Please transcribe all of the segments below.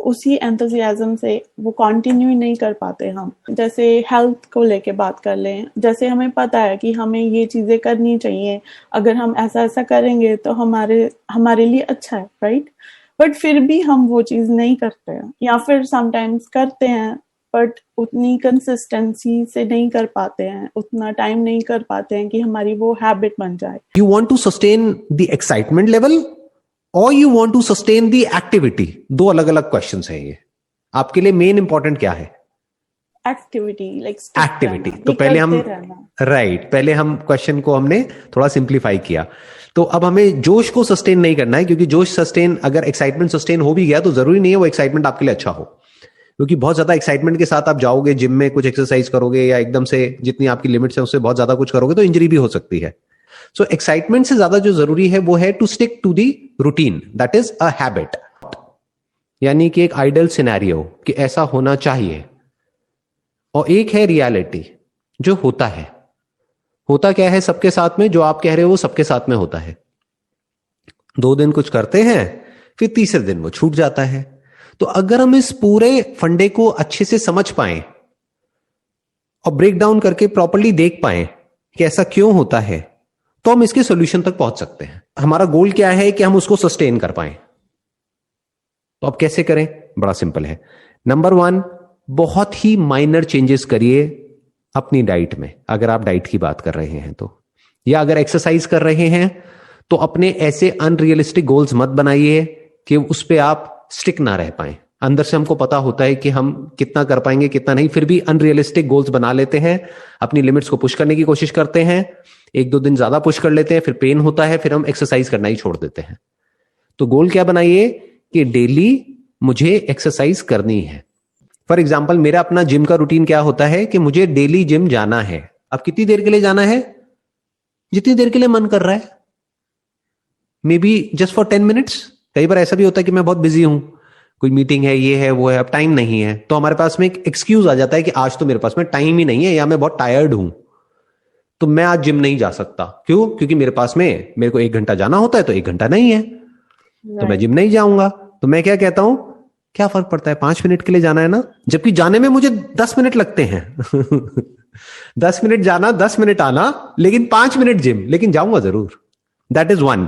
उसी एंथुसियाज्म से वो कंटिन्यू नहीं कर पाते हम। जैसे हेल्थ को लेके बात कर लें, जैसे हमें पता है कि हमें ये चीजें करनी चाहिए, अगर हम ऐसा ऐसा करेंगे तो हमारे हमारे लिए अच्छा है, राइट? बट फिर भी हम वो चीज नहीं करते हैं, या फिर समटाइम्स करते हैं बट उतनी कंसिस्टेंसी से नहीं कर पाते हैं, उतना टाइम नहीं कर पाते हैं कि हमारी वो हैबिट बन जाए। You want to sustain the excitement level और you want to sustain the activity? दो अलग अलग क्वेश्चंस हैं ये। आपके लिए मेन इंपॉर्टेंट क्या है? Activity, like activity. तो पहले हम पहले हम क्वेश्चन को हमने थोड़ा सिंप्लीफाई किया। तो अब हमें जोश को सस्टेन नहीं करना है, क्योंकि जोश सस्टेन, अगर एक्साइटमेंट सस्टेन हो भी गया तो जरूरी नहीं है वो एक्साइटमेंट आपके लिए अच्छा हो, क्योंकि बहुत ज्यादा एक्साइटमेंट के साथ आप जाओगे जिम में, कुछ एक्सरसाइज करोगे या एकदम से जितनी आपकी लिमिट्स है उससे बहुत ज्यादा कुछ करोगे तो इंजरी भी हो सकती है। सो एक्साइटमेंट से ज्यादा जो जरूरी है वो है to stick to the routine, that is a habit. यानी कि एक आइडियल सिनेरियो कि ऐसा होना चाहिए, और एक है रियलिटी जो होता है। होता क्या है सबके साथ में? जो आप कह रहे हो वो सबके साथ में होता है। 2 दिन कुछ करते हैं, फिर तीसरे दिन वो छूट जाता है। तो अगर हम इस पूरे फंडे को अच्छे से समझ पाए और ब्रेक डाउन करके प्रॉपर्ली देख पाए कि ऐसा क्यों होता है, तो हम इसके सॉल्यूशन तक पहुंच सकते हैं। हमारा गोल क्या है कि हम उसको सस्टेन कर पाए। तो अब कैसे करें? बड़ा सिंपल है। नंबर 1, बहुत ही माइनर चेंजेस करिए अपनी डाइट में, अगर आप डाइट की बात कर रहे हैं तो, या अगर एक्सरसाइज कर रहे हैं तो अपने ऐसे अनरियलिस्टिक गोल्स मत बनाइए कि उस पे आप स्टिक ना रह पाए। अंदर से हमको पता होता है कि हम कितना कर पाएंगे कितना नहीं, फिर भी अनरियलिस्टिक गोल्स बना लेते हैं, अपनी लिमिट्स को पुश करने की कोशिश करते हैं, 1-2 दिन ज्यादा पुश कर लेते हैं, फिर पेन होता है, फिर हम एक्सरसाइज करना ही छोड़ देते हैं। तो गोल क्या बनाइए कि डेली मुझे एक्सरसाइज करनी है। फॉर एग्जाम्पल, मेरा अपना जिम का रूटीन क्या होता है कि मुझे डेली जिम जाना है। अब कितनी देर के लिए जाना है? जितनी देर के लिए मन कर रहा है, may be just for 10 minutes. कई बार ऐसा भी होता है कि मैं बहुत बिजी हूं, कोई मीटिंग है, ये है वो है, अब टाइम नहीं है, तो हमारे पास में एक एक्सक्यूज आ जाता है कि आज तो मेरे पास में टाइम ही नहीं है, या मैं बहुत टायर्ड हूं तो मैं आज जिम नहीं जा सकता। क्यों? क्योंकि मेरे पास में मेरे को 1 घंटा जाना होता है तो 1 घंटा नहीं है, तो मैं जिम नहीं जाऊंगा। तो मैं क्या कहता हूं, क्या फर्क पड़ता है, 5 मिनट के लिए जाना है ना, जबकि जाने में मुझे 10 मिनट लगते हैं 10 मिनट जाना, 10 मिनट आना, लेकिन 5 मिनट जिम, लेकिन जाऊंगा जरूर। That is 1।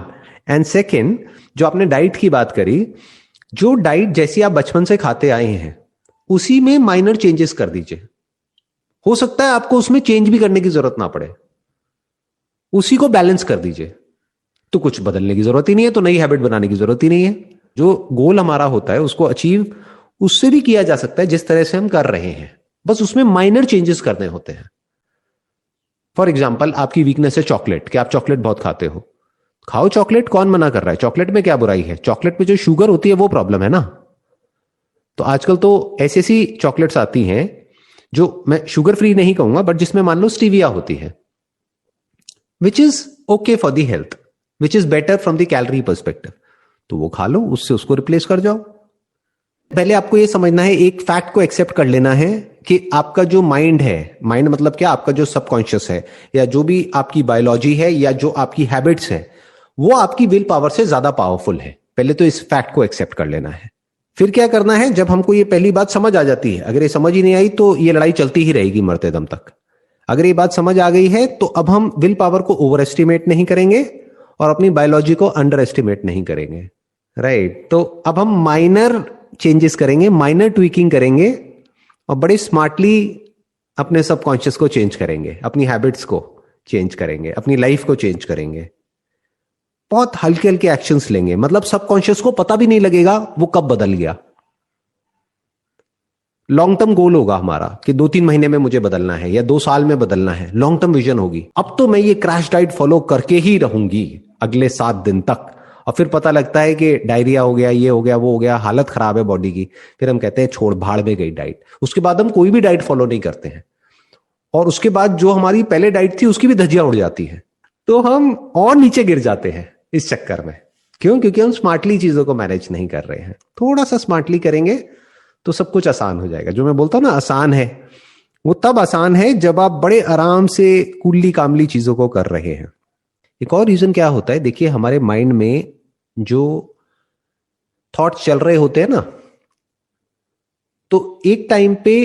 एंड सेकेंड, जो आपने डाइट की बात करी, जो डाइट जैसी आप बचपन से खाते आए हैं उसी में माइनर चेंजेस कर दीजिए। हो सकता है आपको उसमें चेंज भी करने की जरूरत ना पड़े, उसी को बैलेंस कर दीजिए, तो कुछ बदलने की जरूरत ही नहीं है, तो नई हैबिट बनाने की जरूरत ही नहीं है। जो गोल हमारा होता है उसको अचीव उससे भी किया जा सकता है जिस तरह से हम कर रहे हैं, बस उसमें माइनर चेंजेस करने होते हैं। फॉर एग्जाम्पल, आपकी वीकनेस है चॉकलेट, कि आप चॉकलेट बहुत खाते हो, खाओ चॉकलेट, कौन मना कर रहा है? चॉकलेट में क्या बुराई है? चॉकलेट में जो शुगर होती है वो प्रॉब्लम है ना। तो आजकल तो ऐसी ऐसी चॉकलेट्स आती हैं जो, मैं शुगर फ्री नहीं कहूंगा, बट जिसमें मान लो स्टीविया होती है, which is okay for the health, which is better from the calorie perspective, तो वो खा लो, उससे उसको रिप्लेस कर जाओ। पहले आपको ये समझना है, एक फैक्ट को एक्सेप्ट कर लेना है कि आपका जो माइंड है, माइंड मतलब क्या, आपका जो सबकॉन्शियस है, या जो भी आपकी बायोलॉजी है, या जो आपकी हैबिट्स है, वो आपकी विल पावर से ज्यादा पावरफुल है। पहले तो इस फैक्ट को एक्सेप्ट कर लेना है। फिर क्या करना है, जब हमको ये पहली बात समझ आ जाती है, अगर ये समझ ही नहीं आई तो ये लड़ाई चलती ही रहेगी मरते दम तक। अगर ये बात समझ आ गई है तो अब हम विल पावर को ओवर एस्टिमेट नहीं करेंगे और अपनी बायोलॉजी को अंडर एस्टिमेट नहीं करेंगे, राइट? तो अब हम माइनर चेंजेस करेंगे, माइनर ट्वीकिंग करेंगे, और बड़े स्मार्टली अपने सबकॉन्शियस को चेंज करेंगे, अपनी हैबिट्स को चेंज करेंगे, अपनी लाइफ को चेंज करेंगे। बहुत हल्के हल्के एक्शंस लेंगे, मतलब सबकॉन्शियस को पता भी नहीं लगेगा वो कब बदल गया। लॉन्ग टर्म गोल होगा हमारा कि 2-3 महीने में मुझे बदलना है, या 2 साल में बदलना है, लॉन्ग टर्म विजन होगी। अब तो मैं ये क्रैश डाइट फॉलो करके ही रहूंगी अगले 7 दिन तक, और फिर पता लगता है कि डायरिया हो गया, ये हो गया, वो हो गया, हालत खराब है बॉडी की, फिर हम कहते हैं छोड़, भाड़ में गई डाइट। उसके बाद हम कोई भी डाइट फॉलो नहीं करते हैं, और उसके बाद जो हमारी पहले डाइट थी उसकी भी धज्जियां उड़ जाती है, तो हम और नीचे गिर जाते हैं इस चक्कर में। क्यों? क्योंकि हम स्मार्टली चीजों को मैनेज नहीं कर रहे हैं। थोड़ा सा स्मार्टली करेंगे तो सब कुछ आसान हो जाएगा। जो मैं बोलता हूं ना आसान है, वो तब आसान है जब आप बड़े आराम से कूली कामली चीजों को कर रहे हैं। एक और रीजन क्या होता है, देखिए हमारे माइंड में जो थॉट्स चल रहे होते हैं ना, तो एक टाइम पे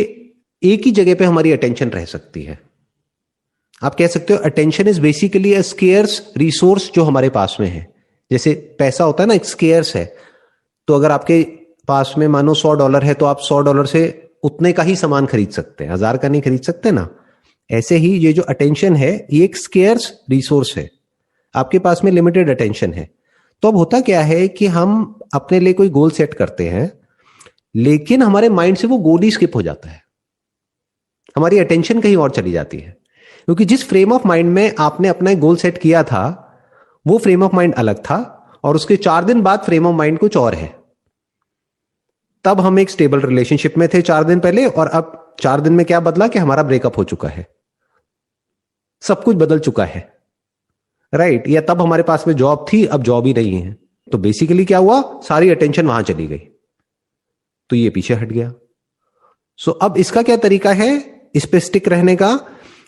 एक ही जगह पे हमारी अटेंशन रह सकती है। आप कह सकते हो attention is basically a scarce resource जो हमारे पास में है। जैसे पैसा होता है ना, एक स्केयर्स है। तो अगर आपके पास में मानो $100 है, तो आप $100 से उतने का ही सामान खरीद सकते हैं, 1000 का नहीं खरीद सकते ना। ऐसे ही ये जो अटेंशन है, ये एक स्केयर्स रिसोर्स है। आपके पास में लिमिटेड अटेंशन है। तो अब होता क्या है कि हम अपने लिए कोई गोल सेट करते हैं, लेकिन हमारे माइंड से वो गोल ही स्किप हो जाता है, हमारी अटेंशन कहीं और चली जाती है। क्योंकि जिस फ्रेम ऑफ माइंड में आपने अपना गोल सेट किया था, वो फ्रेम ऑफ माइंड अलग था, और उसके 4 दिन बाद फ्रेम ऑफ माइंड कुछ और है। तब हम एक स्टेबल रिलेशनशिप में थे 4 दिन पहले, और अब 4 दिन में क्या बदला कि हमारा ब्रेकअप हो चुका है, सब कुछ बदल चुका है, राइट। या तब हमारे पास में जॉब थी, अब जॉब ही नहीं है। तो बेसिकली क्या हुआ, सारी अटेंशन वहां चली गई, तो ये पीछे हट गया। सो अब इसका क्या तरीका है इस पे स्टिक रहने का,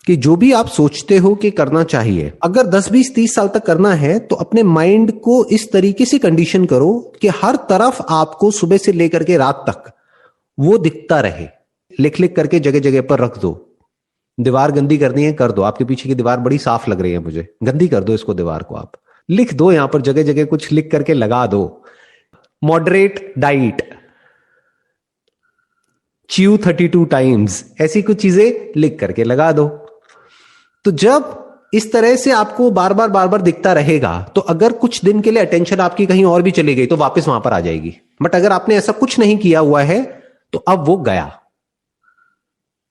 कि जो भी आप सोचते हो कि करना चाहिए, अगर 10, 20, 30 साल तक करना है, तो अपने माइंड को इस तरीके से कंडीशन करो कि हर तरफ आपको सुबह से लेकर के रात तक वो दिखता रहे। लिख लिख करके जगह जगह पर रख दो। दीवार गंदी करनी है, कर दो। आपके पीछे की दीवार बड़ी साफ लग रही है मुझे, गंदी कर दो इसको, दीवार को आप लिख दो, यहां पर जगह जगह कुछ लिख करके लगा दो। मॉडरेट डाइट, च्यू 32 टाइम्स, ऐसी कुछ चीजें लिख करके लगा दो। तो जब इस तरह से आपको बार बार दिखता रहेगा, तो अगर कुछ दिन के लिए अटेंशन आपकी कहीं और भी चली गई, तो वापस वहां पर आ जाएगी। बट अगर आपने ऐसा कुछ नहीं किया हुआ है, तो अब वो गया,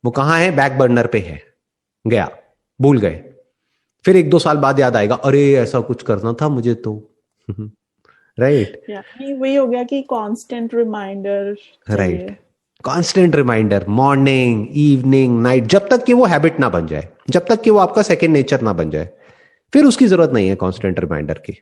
वो कहां है, बैक बर्नर पे है, गया, भूल गए। फिर 1-2 साल बाद याद आएगा, अरे ऐसा कुछ करना था मुझे तो, राइट। वही हो गया कि constant reminder, right, constant reminder, morning, evening, night, जब तक कि वो हैबिट ना बन जाए, जब तक कि वो आपका सेकंड नेचर ना बन जाए, फिर उसकी जरूरत नहीं है कांस्टेंट रिमाइंडर की।